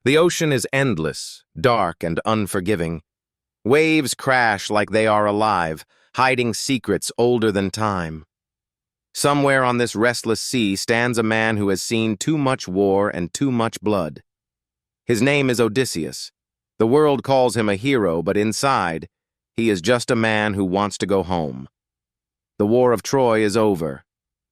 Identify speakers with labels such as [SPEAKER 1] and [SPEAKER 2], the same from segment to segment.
[SPEAKER 1] The ocean is endless, dark, and unforgiving. Waves crash like they are alive, hiding secrets older than time. Somewhere on this restless sea stands a man who has seen too much war and too much blood. His name is Odysseus. The world calls him a hero, but inside, he is just a man who wants to go home. The war of Troy is over.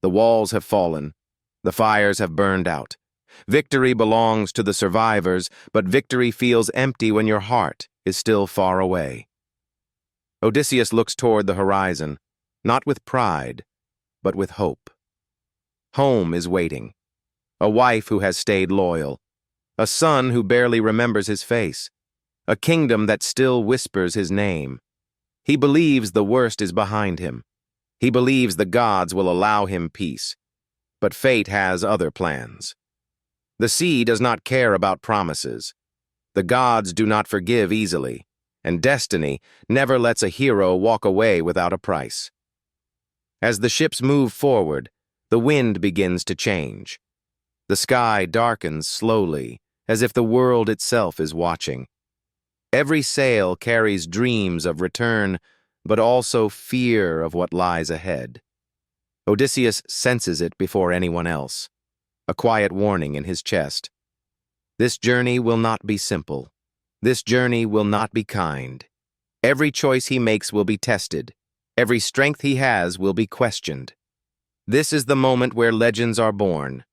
[SPEAKER 1] The walls have fallen. The fires have burned out. Victory belongs to the survivors, but victory feels empty when your heart is still far away. Odysseus looks toward the horizon, not with pride, but with hope. Home is waiting. A wife who has stayed loyal. A son who barely remembers his face. A kingdom that still whispers his name. He believes the worst is behind him. He believes the gods will allow him peace. But fate has other plans. The sea does not care about promises. The gods do not forgive easily, and destiny never lets a hero walk away without a price. As the ships move forward, the wind begins to change. The sky darkens slowly, as if the world itself is watching. Every sail carries dreams of return, but also fear of what lies ahead. Odysseus senses it before anyone else, a quiet warning in his chest. This journey will not be simple. This journey will not be kind. Every choice he makes will be tested. Every strength he has will be questioned. This is the moment where legends are born,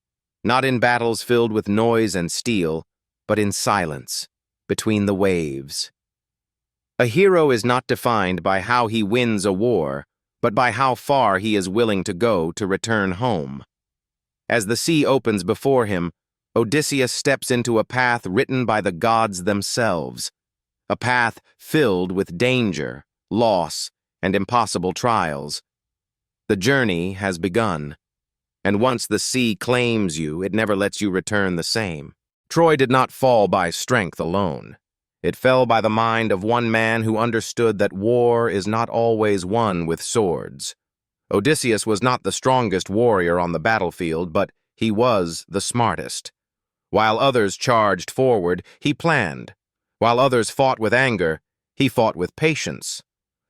[SPEAKER 1] not in battles filled with noise and steel, but in silence, between the waves. A hero is not defined by how he wins a war, but by how far he is willing to go to return home. As the sea opens before him, Odysseus steps into a path written by the gods themselves, a path filled with danger, loss, and impossible trials. The journey has begun, and once the sea claims you, it never lets you return the same. Troy did not fall by strength alone. It fell by the mind of one man who understood that war is not always won with swords. Odysseus was not the strongest warrior on the battlefield, but he was the smartest. While others charged forward, he planned. While others fought with anger, he fought with patience.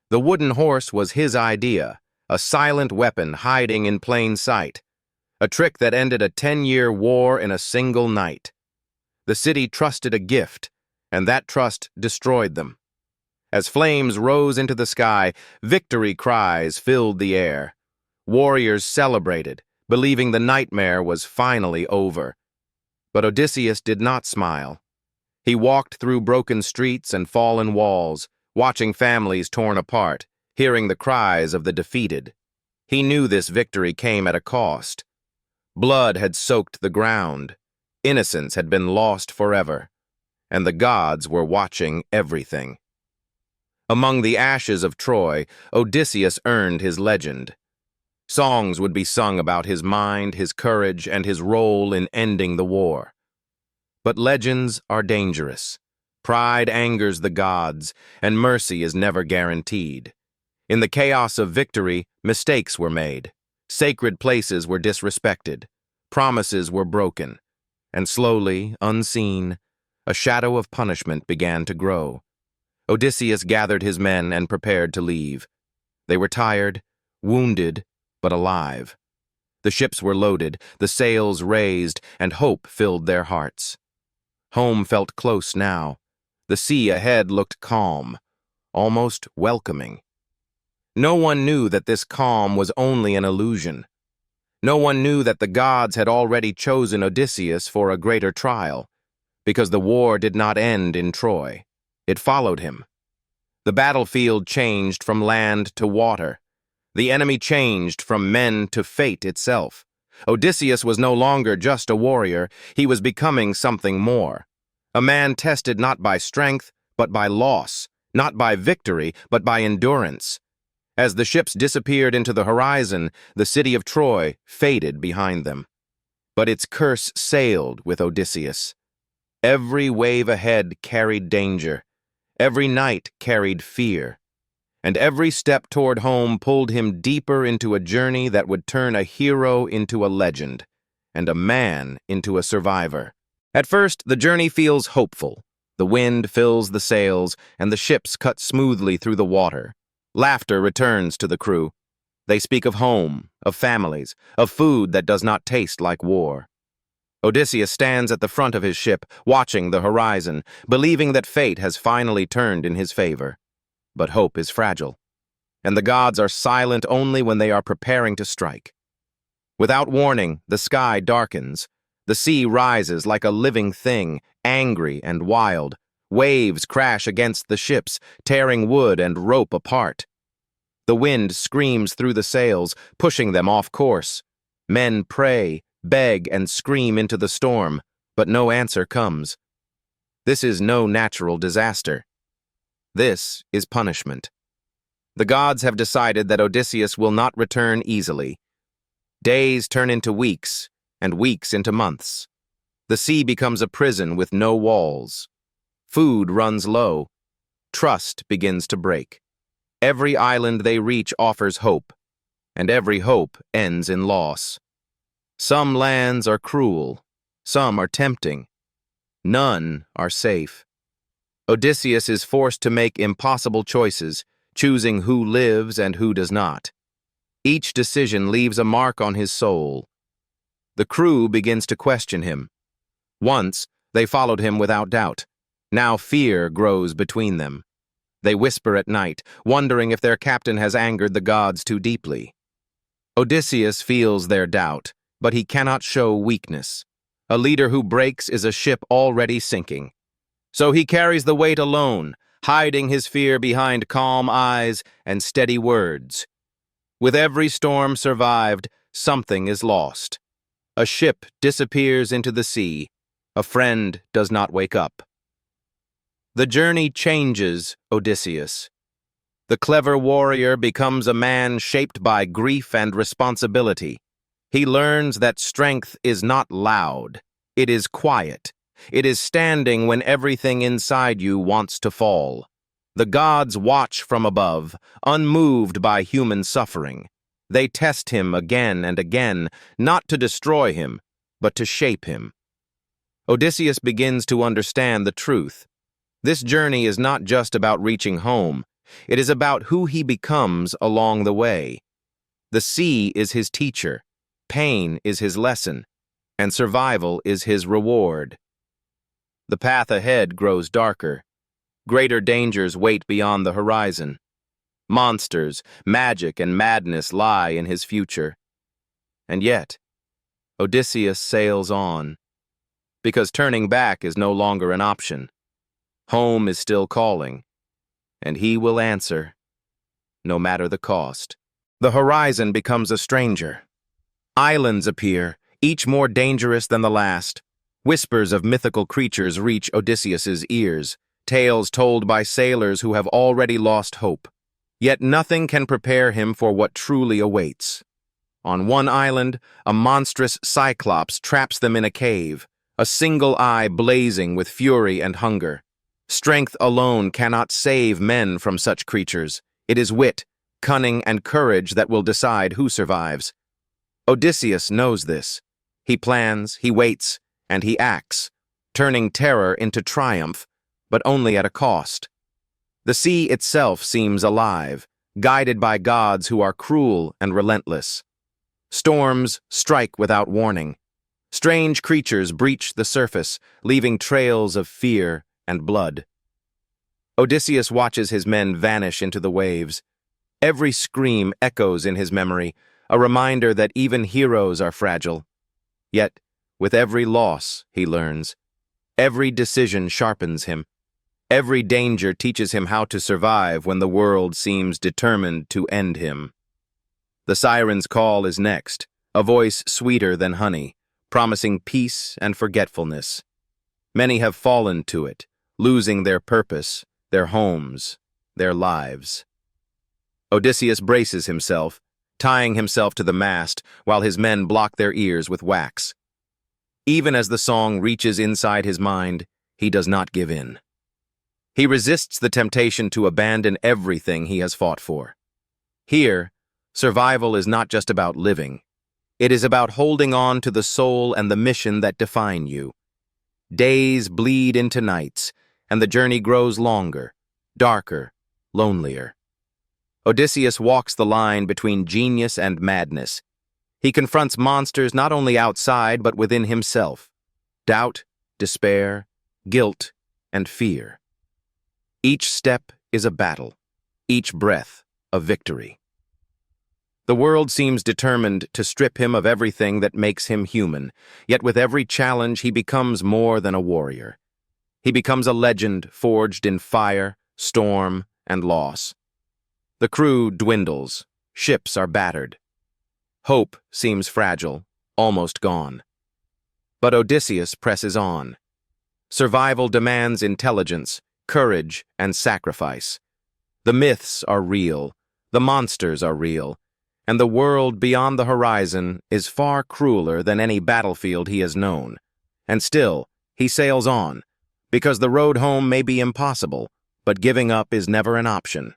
[SPEAKER 1] The wooden horse was his idea, a silent weapon hiding in plain sight, a trick that ended a 10-year war in a single night. The city trusted a gift, and that trust destroyed them. As flames rose into the sky, victory cries filled the air. Warriors celebrated, believing the nightmare was finally over. But Odysseus did not smile. He walked through broken streets and fallen walls, watching families torn apart, hearing the cries of the defeated. He knew this victory came at a cost. Blood had soaked the ground. Innocence had been lost forever, and the gods were watching everything. Among the ashes of Troy, Odysseus earned his legend. Songs would be sung about his mind, his courage, and his role in ending the war. But legends are dangerous. Pride angers the gods, and mercy is never guaranteed. In the chaos of victory, mistakes were made. Sacred places were disrespected. Promises were broken. And slowly, unseen, a shadow of punishment began to grow. Odysseus gathered his men and prepared to leave. They were tired, wounded, but alive. The ships were loaded, the sails raised, and hope filled their hearts. Home felt close now. The sea ahead looked calm, almost welcoming. No one knew that this calm was only an illusion. No one knew that the gods had already chosen Odysseus for a greater trial, because the war did not end in Troy. It followed him. The battlefield changed from land to water. The enemy changed from men to fate itself. Odysseus was no longer just a warrior, he was becoming something more. A man tested not by strength, but by loss, not by victory, but by endurance. As the ships disappeared into the horizon, the city of Troy faded behind them. But its curse sailed with Odysseus. Every wave ahead carried danger. Every night carried fear. And every step toward home pulled him deeper into a journey that would turn a hero into a legend, and a man into a survivor. At first, the journey feels hopeful. The wind fills the sails, and the ships cut smoothly through the water. Laughter returns to the crew. They speak of home, of families, of food that does not taste like war. Odysseus stands at the front of his ship, watching the horizon, believing that fate has finally turned in his favor. But hope is fragile, and the gods are silent only when they are preparing to strike. Without warning, the sky darkens. The sea rises like a living thing, angry and wild. Waves crash against the ships, tearing wood and rope apart. The wind screams through the sails, pushing them off course. Men pray, beg, and scream into the storm, but no answer comes. This is no natural disaster. This is punishment. The gods have decided that Odysseus will not return easily. Days turn into weeks, and weeks into months. The sea becomes a prison with no walls. Food runs low. Trust begins to break. Every island they reach offers hope, and every hope ends in loss. Some lands are cruel, some are tempting. None are safe. Odysseus is forced to make impossible choices, choosing who lives and who does not. Each decision leaves a mark on his soul. The crew begins to question him. Once, they followed him without doubt. Now fear grows between them. They whisper at night, wondering if their captain has angered the gods too deeply. Odysseus feels their doubt, but he cannot show weakness. A leader who breaks is a ship already sinking. So he carries the weight alone, hiding his fear behind calm eyes and steady words. With every storm survived, something is lost. A ship disappears into the sea. A friend does not wake up. The journey changes Odysseus. The clever warrior becomes a man shaped by grief and responsibility. He learns that strength is not loud. It is quiet. It is standing when everything inside you wants to fall. The gods watch from above, unmoved by human suffering. They test him again and again, not to destroy him, but to shape him. Odysseus begins to understand the truth. This journey is not just about reaching home. It is about who he becomes along the way. The sea is his teacher, pain is his lesson, and survival is his reward. The path ahead grows darker. Greater dangers wait beyond the horizon. Monsters, magic, and madness lie in his future. And yet, Odysseus sails on, because turning back is no longer an option. Home is still calling, and he will answer, no matter the cost. The horizon becomes a stranger. Islands appear, each more dangerous than the last. Whispers of mythical creatures reach Odysseus's ears, tales told by sailors who have already lost hope. Yet nothing can prepare him for what truly awaits. On one island, a monstrous cyclops traps them in a cave, a single eye blazing with fury and hunger. Strength alone cannot save men from such creatures. It is wit, cunning, and courage that will decide who survives. Odysseus knows this. He plans, he waits, and he acts, turning terror into triumph, but only at a cost. The sea itself seems alive, guided by gods who are cruel and relentless. Storms strike without warning. Strange creatures breach the surface, leaving trails of fear and blood. Odysseus watches his men vanish into the waves. Every scream echoes in his memory, a reminder that even heroes are fragile. Yet, with every loss, he learns, every decision sharpens him. Every danger teaches him how to survive when the world seems determined to end him. The siren's call is next, a voice sweeter than honey, promising peace and forgetfulness. Many have fallen to it, losing their purpose, their homes, their lives. Odysseus braces himself, tying himself to the mast while his men block their ears with wax. Even as the song reaches inside his mind, he does not give in. He resists the temptation to abandon everything he has fought for. Here, survival is not just about living. It is about holding on to the soul and the mission that define you. Days bleed into nights, and the journey grows longer, darker, lonelier. Odysseus walks the line between genius and madness. He confronts monsters not only outside but within himself: doubt, despair, guilt, and fear. Each step is a battle, each breath a victory. The world seems determined to strip him of everything that makes him human, yet with every challenge he becomes more than a warrior. He becomes a legend forged in fire, storm, and loss. The crew dwindles, ships are battered. Hope seems fragile, almost gone. But Odysseus presses on. Survival demands intelligence, courage, and sacrifice. The myths are real, the monsters are real, and the world beyond the horizon is far crueler than any battlefield he has known. And still, he sails on, because the road home may be impossible, but giving up is never an option.